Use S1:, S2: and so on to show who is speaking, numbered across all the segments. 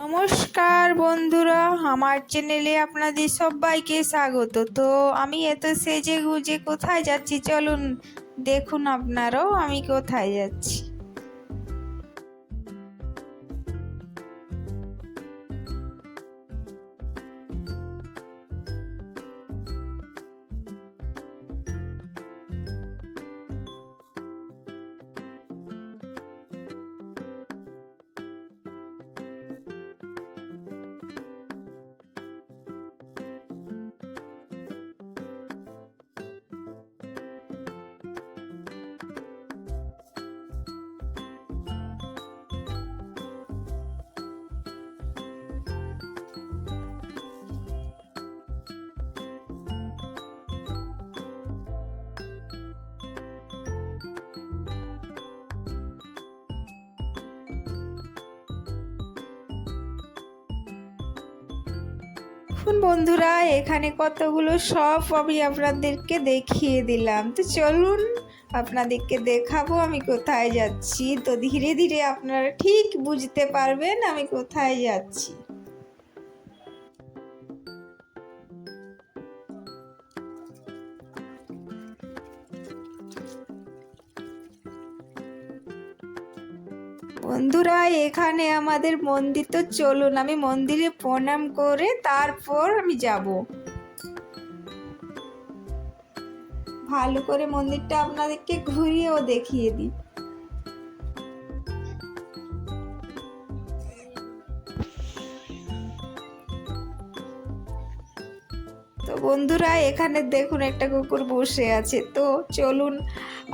S1: নমস্কার বন্ধুরা, আমার চ্যানেলে আপনাদের সবাইকে স্বাগত। তো আমি এত সেজে গুজে কোথায় যাচ্ছি চলুন দেখুন আপনারাও আমি কোথায় যাচ্ছি। বন্ধুরা, এখানে কতগুলো সব আমি আপনাদেরকে দেখিয়ে দিলাম। তো চলুন আপনাদেরকে দেখাবো আমি কোথায় যাচ্ছি। তো ধীরে ধীরে আপনারা ঠিক বুঝতে পারবেন আমি কোথায় যাচ্ছি। বন্ধুরা, এখানে আমাদের মন্দির। তো চলুন আমি মন্দিরে প্রণাম করে তারপর আমি যাব। ভালো করে মন্দিরটা আপনাদেরকে ঘুরিয়েও দেখিয়ে দিই। তো বন্ধুরা, এখানে দেখুন একটা কুকুর বসে আছে। তো চলুন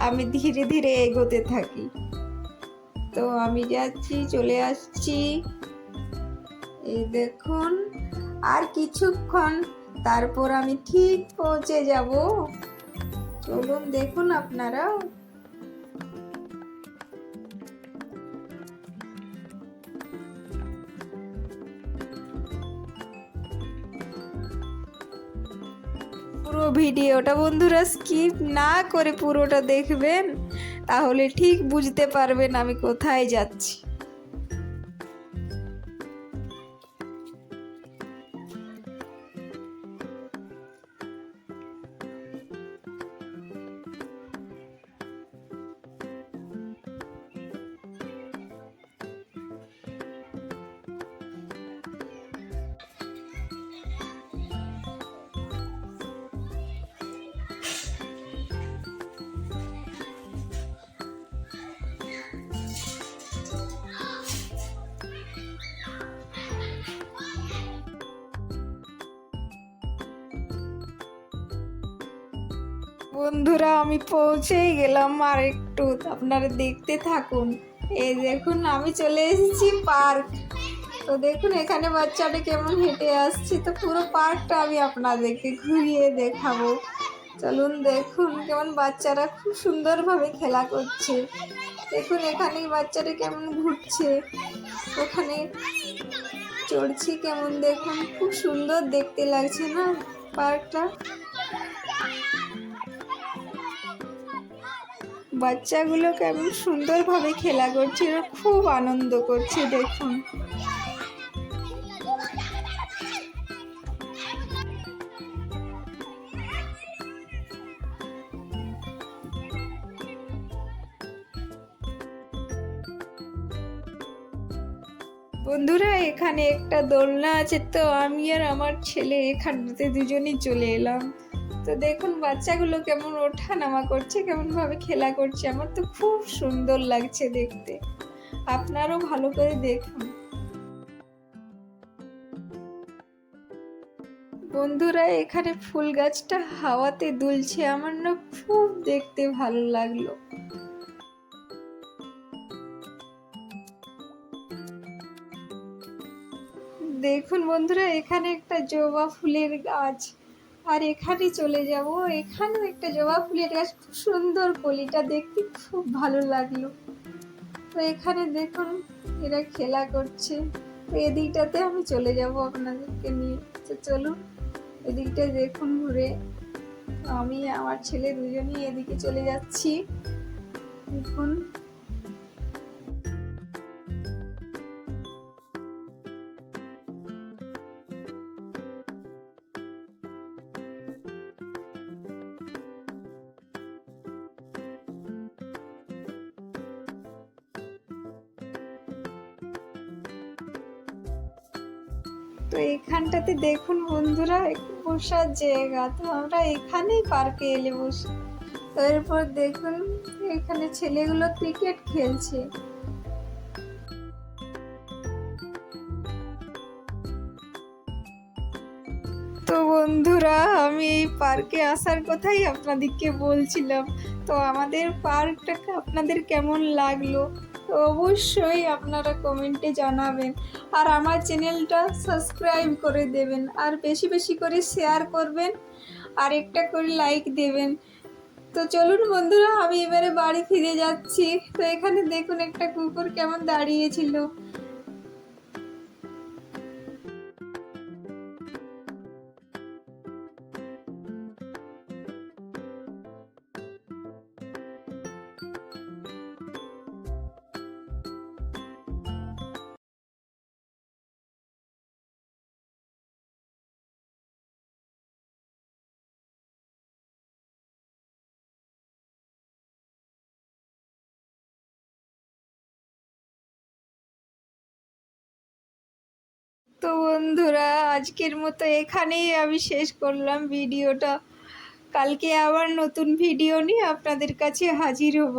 S1: আমি ধীরে ধীরে এগোতে থাকি। তো আমি যাচ্ছি, চলে আসছি। এই দেখুন, আর কিছুক্ষণ তারপর আমি ঠিক পৌঁছে যাব। চলুন দেখুন আপনারা। পুরো ভিডিওটা বন্ধুরা স্কিপ না করে পুরোটা দেখবেন, তাহলে ঠিক বুঝতে পারবেন আমি কোথায় যাচ্ছি। বন্ধুরা, আমি পৌঁছেই গেলাম। আর একটু আপনারা দেখতে থাকুন। এই দেখুন আমি চলে এসেছি পার্ক। তো দেখুন এখানে বাচ্চাটা কেমন হেঁটে আসছে। তো পুরো পার্কটা আমি আপনাদেরকে ঘুরিয়ে দেখাবো। চলুন দেখুন কেমন বাচ্চারা খুব সুন্দরভাবে খেলা করছে। দেখুন এখানে বাচ্চাটা কেমন ঘুরছে, ওখানে চড়ছে কেমন। দেখুন খুব সুন্দর দেখতে লাগছে না পার্কটা। বাচ্চাগুলো কেমন সুন্দরভাবে খেলা করছে, খুব আনন্দ করছে দেখুন। বন্ধুরা, এখানে একটা দোলনা আছে। তো আমি আর আমার ছেলে এখানটাতে দুজনেই চলে এলাম। তো দেখুন বাচ্চাগুলো কেমন ওঠা নামা করছে, কেমন ভাবে খেলা করছে। আমার তো খুব সুন্দর লাগছে দেখতে। আপনারও ভালো করে দেখুন। বন্ধুরা, এখানে ফুল গাছটা হাওয়াতে দুলছে, আমার না খুব দেখতে ভালো লাগলো। দেখুন বন্ধুরা, এখানে একটা জবা ফুলের গাছ। আর এখানে চলে যাব। এখানেও একটা জবা ফুলের গাছ, খুব সুন্দর কলিটা দেখতে খুব ভালো লাগলো। তো এখানে দেখুন এরা খেলা করছে। তো এদিকটাতে আমি চলে যাব আপনাদেরকে নিয়ে। তো চলুন এদিকটা দেখুন ঘুরে। আমি আমার ছেলে দুজনেই এদিকে চলে যাচ্ছি। দেখুন তো এখানটাতে দেখুন বন্ধুরা একটু বসার জায়গা, তো আমরা এখানেই পার্কে এলে বসি। তো এরপর দেখুন এখানে ছেলেগুলো ক্রিকেট খেলছে। তো বন্ধুরা আমি এই পার্কে আসার কথাই আপনাদেরকে বলছিলাম। তো আমাদের পার্কটাকে আপনাদের কেমন লাগলো তো অবশ্যই আপনারা কমেন্টে জানাবেন, আর আমার চ্যানেলটা সাবস্ক্রাইব করে দেবেন, আর বেশি বেশি করে শেয়ার করবেন, আর একটা করে লাইক দেবেন। তো চলুন বন্ধুরা আমি এবারে বাড়ি ফিরে যাচ্ছি। তো এখানে দেখুন একটা কুকুর কেমন দাঁড়িয়েছিল। তো বন্ধুরা আজকের মতো এখানেই আমি শেষ করলাম ভিডিওটা। কালকে আবার নতুন ভিডিও নিয়ে আপনাদের কাছে হাজির হব।